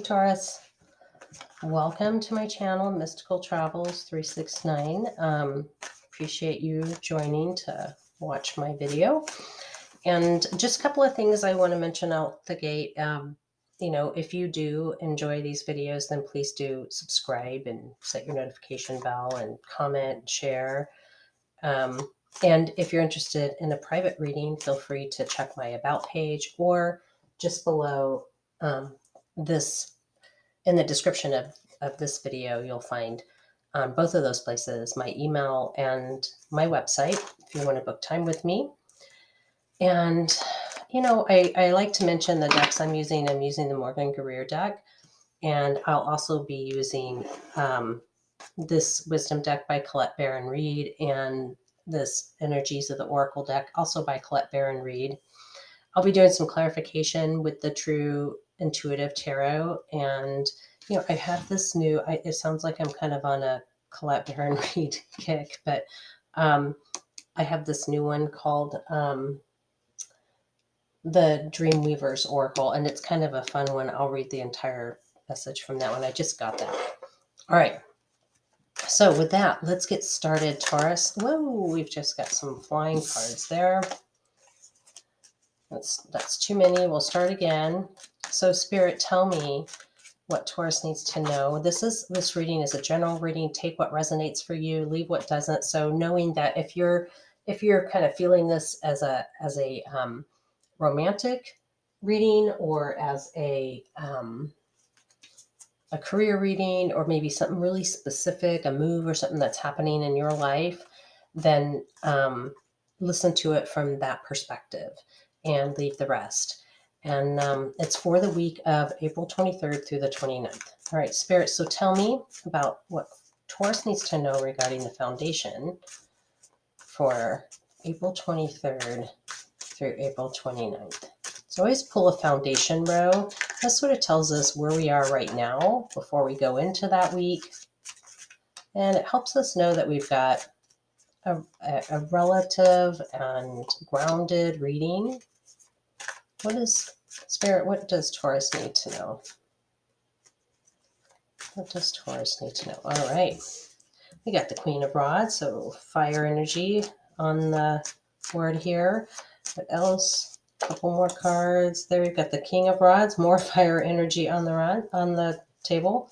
Taurus, welcome to my channel, Mystical Travels 369. Appreciate you joining to watch my video. And just a couple of things I want to mention out the gate. If you do enjoy these videos, then please do subscribe and set your notification bell and comment and share. And if you're interested in a private reading, feel free to check my About page or just below this. In the description of this video, you'll find both of those places, my email and my website, if you want to book time with me. And, I like to mention the decks I'm using. I'm using the Morgan Greer deck, and I'll also be using this Wisdom deck by Colette Baron Reed and this Energies of the Oracle deck, also by Colette Baron Reed. I'll be doing some clarification with the True Intuitive Tarot, and I have this new, it sounds like I'm kind of on a Colette Baron Reed kick, but I have this new one called the Dreamweaver's Oracle, and it's kind of a fun one. I'll read the entire message from that one. I just got that. All right. So with that, let's get started, Taurus. Whoa, we've just got some flying cards there. That's too many. We'll start again. So Spirit, tell me what Taurus needs to know. This reading is a general reading. Take what resonates for you, leave what doesn't. So knowing that if you're kind of feeling this as a romantic reading, or as a career reading, or maybe something really specific, a move or something that's happening in your life, then listen to it from that perspective and leave the rest. And it's for the week of April 23rd through the 29th. All right, Spirit, so tell me about what Taurus needs to know regarding the foundation for April 23rd through April 29th. So always pull a foundation row. This sort of tells us where we are right now before we go into that week. And it helps us know that we've got a relative and grounded reading. What does Taurus need to know? What does Taurus need to know? All right. We got the Queen of Rods, so fire energy on the board here. What else? A couple more cards. There we've got the King of Rods, more fire energy on the table.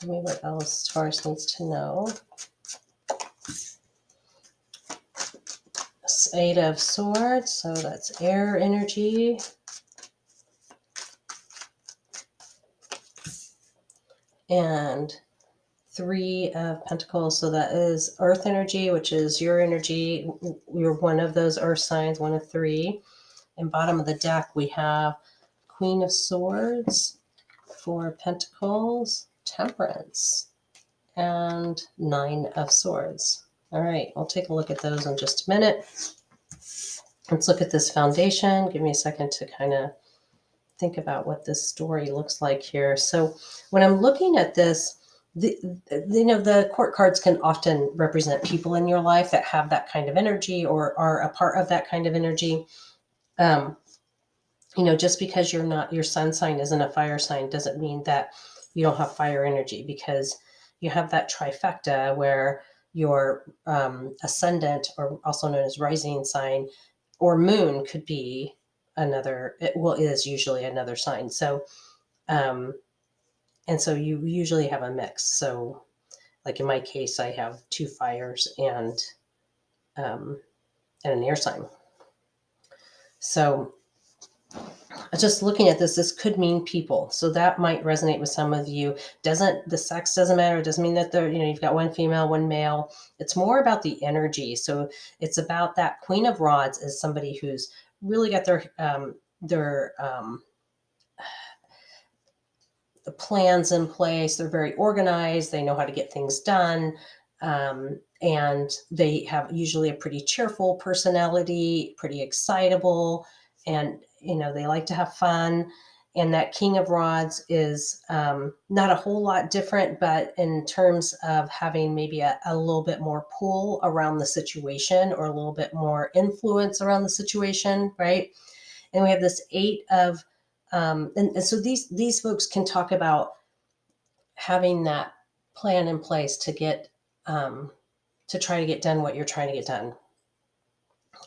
Tell me what else Taurus needs to know. Eight of Swords, so that's air energy. And Three of Pentacles, so that is earth energy, which is your energy. You're one of those earth signs, one of three. And bottom of the deck, we have Queen of Swords, Four of Pentacles, Temperance, and Nine of Swords. All right, we'll take a look at those in just a minute. Let's look at this foundation. Give me a second to kind of think about what this story looks like here. So when I'm looking at this, the court cards can often represent people in your life that have that kind of energy or are a part of that kind of energy. Just because your sun sign isn't a fire sign doesn't mean that you don't have fire energy, because you have that trifecta where your ascendant, or also known as rising sign, or moon could be another. It is usually another sign. So, and so you usually have a mix. So, like in my case, I have two fires and an air sign. So just looking at this could mean people. So that might resonate with some of you. The sex doesn't matter. It doesn't mean that you've got one female, one male. It's more about the energy. So it's about that Queen of Rods is somebody who's really got their the plans in place. They're very organized. They know how to get things done. And they have usually a pretty cheerful personality, pretty excitable, and they like to have fun. And that King of Rods is not a whole lot different, but in terms of having maybe a little bit more pull around the situation, or a little bit more influence around the situation, right? And we have this Eight of and so these folks can talk about having that plan in place to get to try to get done what you're trying to get done.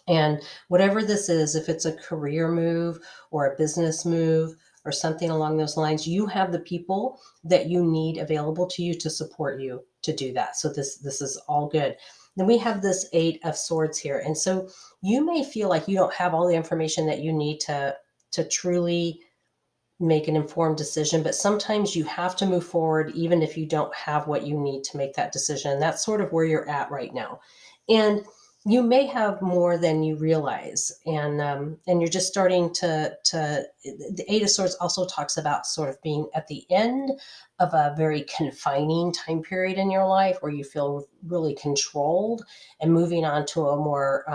And whatever this is, if it's a career move or a business move or something along those lines, you have the people that you need available to you to support you to do that. So this is all good. Then we have this 8 of Swords here. And so you may feel like you don't have all the information that you need to truly make an informed decision, but sometimes you have to move forward even if you don't have what you need to make that decision. And that's sort of where you're at right now. And you may have more than you realize, and you're just starting to. The 8 of Swords also talks about sort of being at the end of a very confining time period in your life where you feel really controlled, and moving on to a more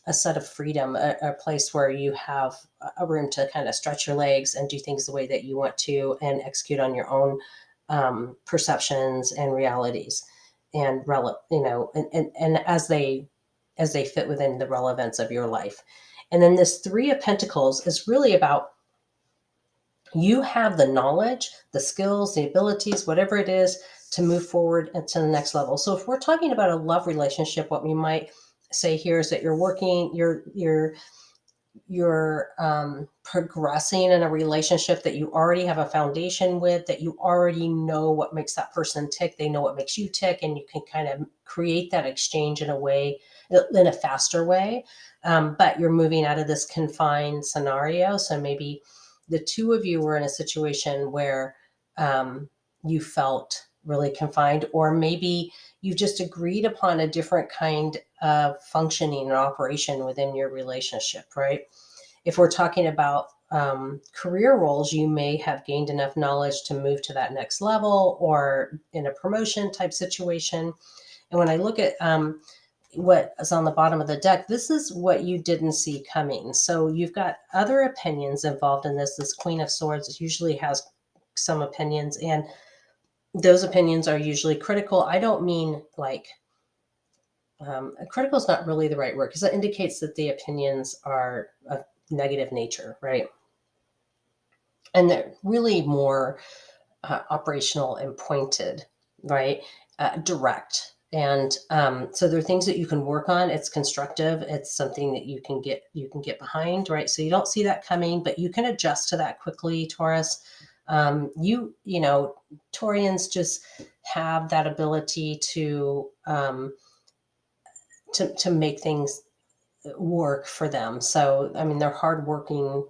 a set of freedom, a place where you have a room to kind of stretch your legs and do things the way that you want to and execute on your own perceptions and realities and and as they fit within the relevance of your life. And then this 3 of Pentacles is really about you have the knowledge, the skills, the abilities, whatever it is, to move forward to the next level. So if we're talking about a love relationship, what we might say here is that you're progressing in a relationship that you already have a foundation with, that you already know what makes that person tick. They know what makes you tick, and you can kind of create that exchange in a faster way. But you're moving out of this confined scenario. So maybe the 2 of you were in a situation where you felt really confined, or maybe you just agreed upon a different kind of functioning and operation within your relationship, right? If we're talking about career roles, you may have gained enough knowledge to move to that next level or in a promotion type situation. And when I look at what is on the bottom of the deck, this is what you didn't see coming. So you've got other opinions involved in this. This Queen of Swords usually has some opinions, and those opinions are usually critical. I don't mean like critical is not really the right word, because that indicates that the opinions are of negative nature, right? And they're really more operational and pointed, right? Direct. And so there are things that you can work on. It's constructive. It's something that you can get behind, right? So you don't see that coming, but you can adjust to that quickly, Taurus. Taurians just have that ability to make things work for them. So I mean, they're hardworking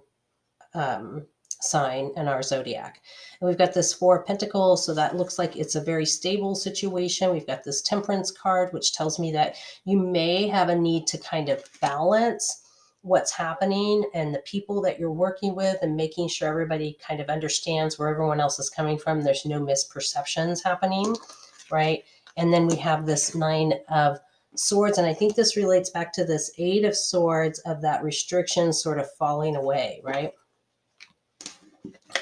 sign in our zodiac. And we've got this 4 of Pentacles, so that looks like it's a very stable situation. We've got this Temperance card, which tells me that you may have a need to kind of balance what's happening and the people that you're working with, and making sure everybody kind of understands where everyone else is coming from. There's no misperceptions happening, right? And then we have this 9 of Swords, and I think this relates back to this 8 of Swords, of that restriction sort of falling away, right?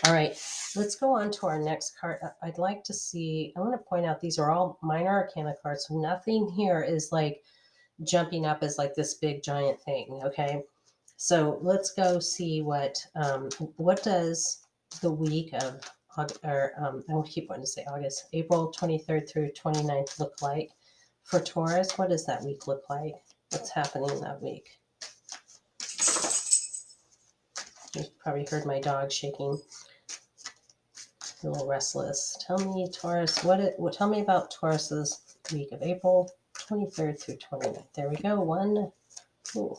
All right, let's go on to our next card. I'd like to see, I want to point out these are all minor arcana cards. So nothing here is like jumping up as like this big giant thing, okay? So let's go see what does the week of, I keep wanting to say August, April 23rd through 29th look like for Taurus. What does that week look like? What's happening that week? You've probably heard my dog shaking. A little restless. Tell me, Taurus, tell me about Taurus's week of April 23rd through 29th. There we go. Ooh,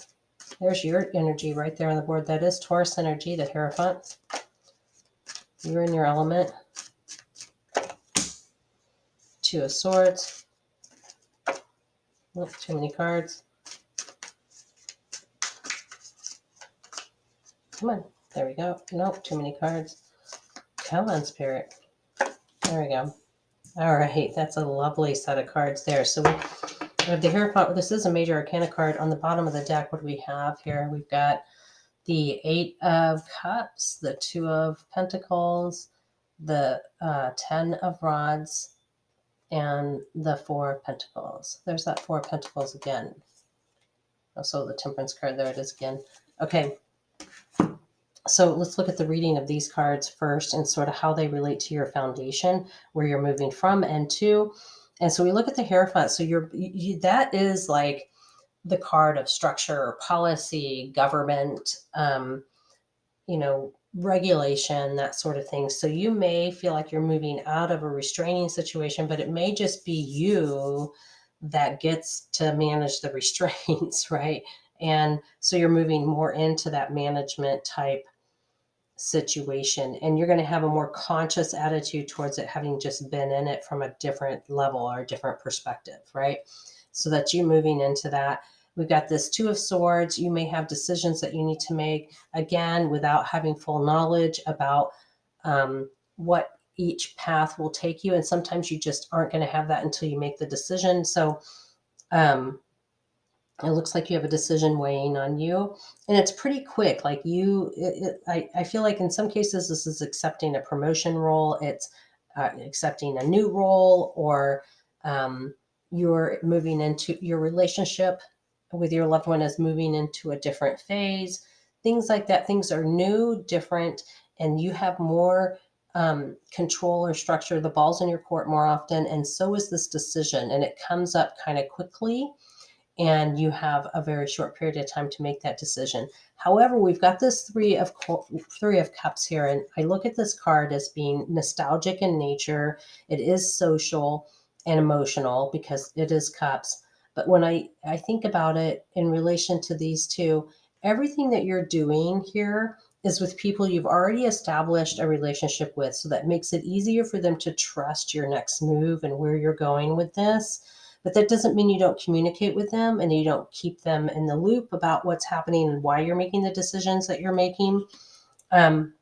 there's your energy right there on the board. That is Taurus energy, the Hierophant. You're in your element. 2 of Swords. Oh, too many cards. Come on. There we go. Nope, too many cards. Come on, Spirit. There we go. All right, that's a lovely set of cards there. So we have the Hierophant. This is a major arcana card. On the bottom of the deck, what do we have here? We've got the 8 of Cups, the 2 of Pentacles, the 10 of Rods, and the 4 of Pentacles. There's that 4 of Pentacles again. Also the Temperance card, there it is again. Okay. So let's look at the reading of these cards first and sort of how they relate to your foundation, where you're moving from and to. And so we look at the Hierophant. So that is like the card of structure, policy, government, regulation, that sort of thing. So you may feel like you're moving out of a restraining situation, but it may just be you that gets to manage the restraints, right? And so you're moving more into that management type situation, and you're going to have a more conscious attitude towards it, having just been in it from a different level or a different perspective, right? So that you moving into that. We've got this Two of Swords. You may have decisions that you need to make, again, without having full knowledge about what each path will take you. And sometimes you just aren't going to have that until you make the decision. So um, it looks like you have a decision weighing on you, and it's pretty quick. Like I feel like in some cases this is accepting a promotion role. It's accepting a new role, or um, you're moving into your relationship with your loved one is moving into a different phase. Things like that. Things are new, different, and you have more control or structure. The ball's in your court more often, and so is this decision, and it comes up kind of quickly, and you have a very short period of time to make that decision. However, we've got this three of cups here, and I look at this card as being nostalgic in nature. It is social and emotional because it is cups. But when I think about it in relation to these two, everything that you're doing here is with people you've already established a relationship with. So that makes it easier for them to trust your next move and where you're going with this. But that doesn't mean you don't communicate with them and you don't keep them in the loop about what's happening and why you're making the decisions that you're making. Um,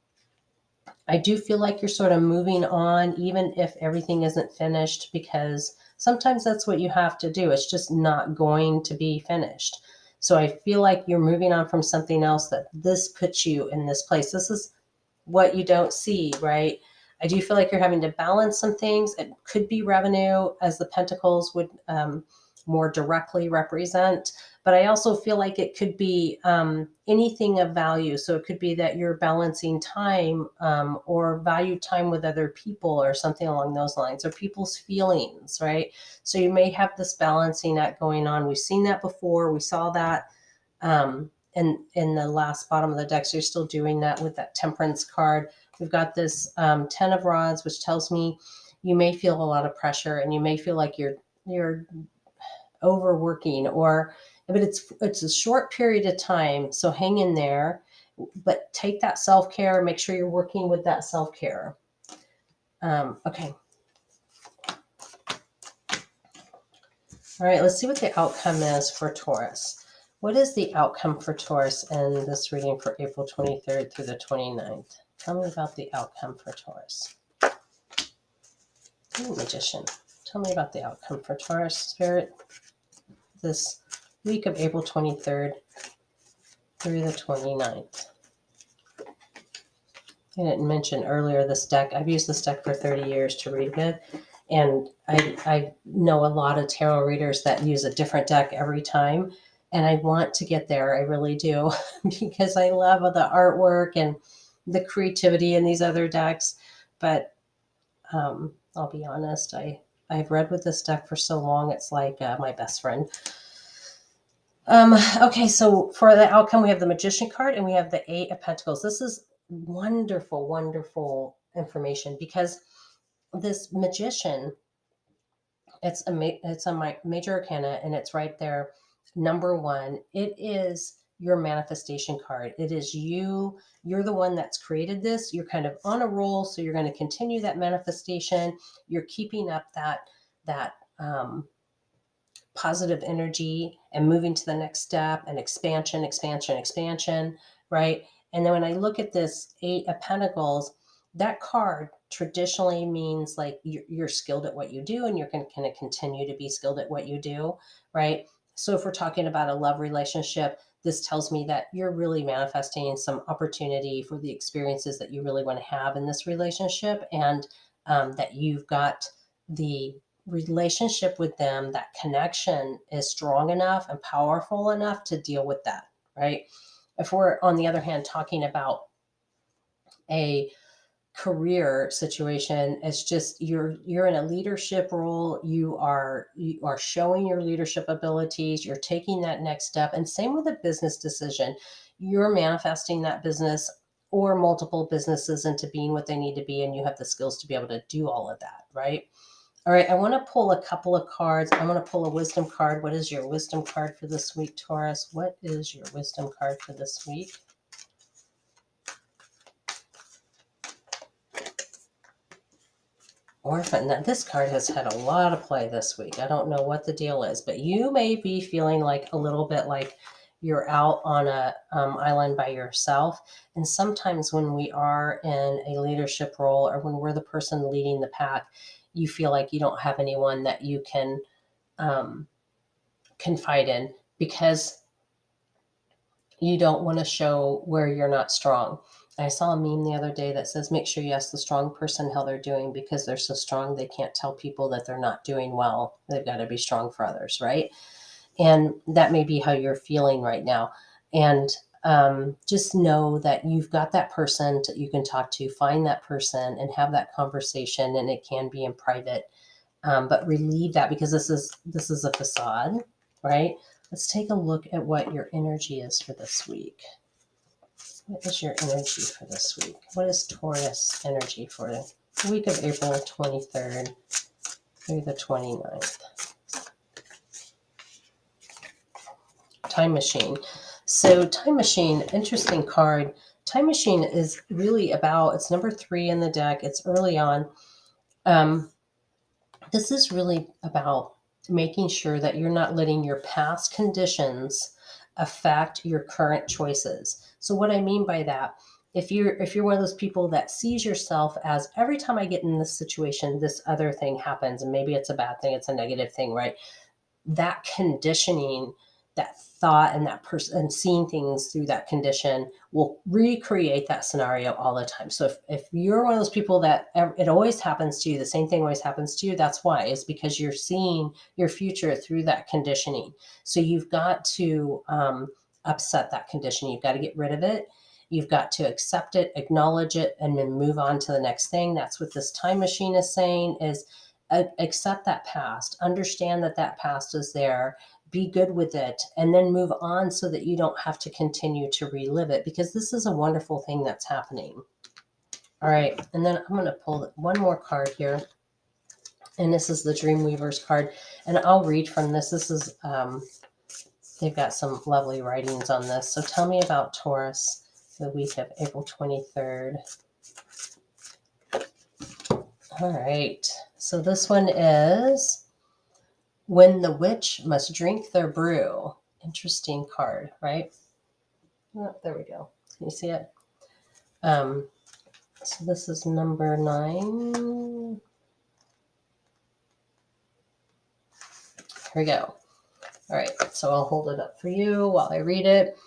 I do feel like you're sort of moving on, even if everything isn't finished, because sometimes that's what you have to do. It's just not going to be finished. So I feel like you're moving on from something else, that this puts you in this place. This is what you don't see, right? I do feel like you're having to balance some things. It could be revenue, as the Pentacles would more directly represent. But I also feel like it could be anything of value. So it could be that you're balancing time or value time with other people or something along those lines, or people's feelings, right? So you may have this balancing act going on. We've seen that before. We saw that in the last bottom of the deck. So you're still doing that with that Temperance card. We've got this 10 of Rods, which tells me you may feel a lot of pressure, and you may feel like you're overworking, but it's a short period of time. So hang in there, but take that self-care. Make sure you're working with that self-care. Okay. All right, let's see what the outcome is for Taurus. What is the outcome for Taurus in this reading for April 23rd through the 29th? Tell me about the outcome for Taurus. Ooh, Magician. Tell me about the outcome for Taurus, Spirit, this week of April 23rd through the 29th. I didn't mention earlier this deck. I've used this deck for 30 years to read with. And I know a lot of tarot readers that use a different deck every time. And I want to get there. I really do, because I love the artwork and the creativity in these other decks. But I'll be honest, I've read with this deck for so long. It's like my best friend. Okay, so for the outcome, we have the Magician card and we have the Eight of Pentacles. This is wonderful, wonderful information, because this Magician, it's a major arcana, and it's right there, number one. It is your manifestation card. It is you're the one that's created this. You're kind of on a roll, so you're going to continue that manifestation. You're keeping up that positive energy and moving to the next step, and expansion, expansion, expansion, right? And then when I look at this Eight of Pentacles, that card traditionally means like you're skilled at what you do, and you're going to continue to be skilled at what you do, right? So if we're talking about a love relationship, this tells me that you're really manifesting some opportunity for the experiences that you really want to have in this relationship, and that you've got the relationship with them, that connection is strong enough and powerful enough to deal with that, right? If we're, on the other hand, talking about a career situation. It's just you're in a leadership role. You are showing your leadership abilities. You're taking that next step. And same with a business decision. You're manifesting that business or multiple businesses into being what they need to be, and you have the skills to be able to do all of that, right? All right, I want to pull a couple of cards. I want to pull a wisdom card. What is your wisdom card for this week, Taurus? What is your wisdom card for this week? Orphan. Now, this card has had a lot of play this week. I don't know what the deal is, but you may be feeling like a little bit like you're out on a island by yourself. And sometimes when we are in a leadership role or when we're the person leading the pack, you feel like you don't have anyone that you can um, confide in because you don't want to show where you're not strong. I saw a meme the other day that says, make sure you ask the strong person how they're doing because they're so strong they can't tell people that they're not doing well. They've got to be strong for others, right? And that may be how you're feeling right now. And just know that you've got that person that you can talk to, find that person and have that conversation. And it can be in private, but relieve that because this is a facade, right? Let's take a look at what your energy is for this week. What is your energy for this week? What is Taurus energy for the week of April 23rd through the 29th? Time Machine. So Time Machine, interesting card. Time Machine is really about, it's number 3 in the deck. It's early on. This is really about making sure that you're not letting your past conditions affect your current choices. So what I mean by that, if you're one of those people that sees yourself as every time I get in this situation, this other thing happens, and maybe it's a bad thing, it's a negative thing, right? That conditioning, that thought and that person and seeing things through that condition will recreate that scenario all the time. So if you're one of those people that it always happens to you, the same thing always happens to you, that's why. It's because you're seeing your future through that conditioning. So you've got to upset that condition. You've got to get rid of it. You've got to accept it, acknowledge it, and then move on to the next thing. That's what this time machine is saying is accept that past, understand that that past is there, be good with it, and then move on so that you don't have to continue to relive it because this is a wonderful thing that's happening. All right, and then I'm going to pull one more card here, and this is the Dreamweaver's card, and I'll read from this. This is they've got some lovely writings on this. So tell me about Taurus, the week of April 23rd. All right, so this one is When the Witch Must Drink Their Brew. Interesting card, right? Oh, there we go. Can you see it? So this is number 9. Here we go. All right, so I'll hold it up for you while I read it.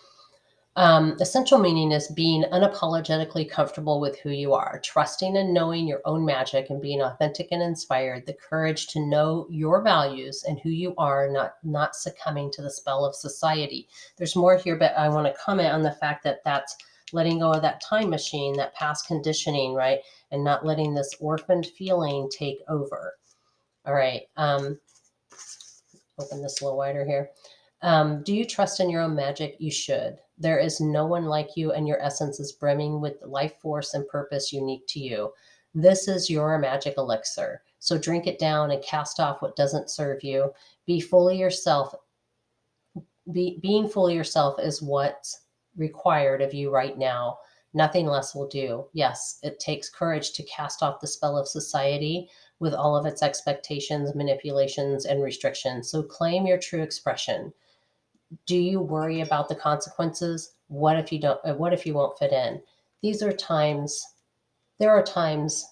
Essential meaning is being unapologetically comfortable with who you are, trusting and knowing your own magic and being authentic and inspired, the courage to know your values and who you are, not succumbing to the spell of society. There's more here, but I want to comment on the fact that that's letting go of that time machine, that past conditioning, right? And not letting this orphaned feeling take over. All right. Open this a little wider here. Do you trust in your own magic? You should. There is no one like you, and your essence is brimming with life force and purpose unique to you. This is your magic elixir. So drink it down and cast off what doesn't serve you. Be fully yourself. Being fully yourself is what's required of you right now. Nothing less will do. Yes, it takes courage to cast off the spell of society with all of its expectations, manipulations, and restrictions. So claim your true expression. Do you worry about the consequences? What if you don't? What if you won't fit in? These are times. There are times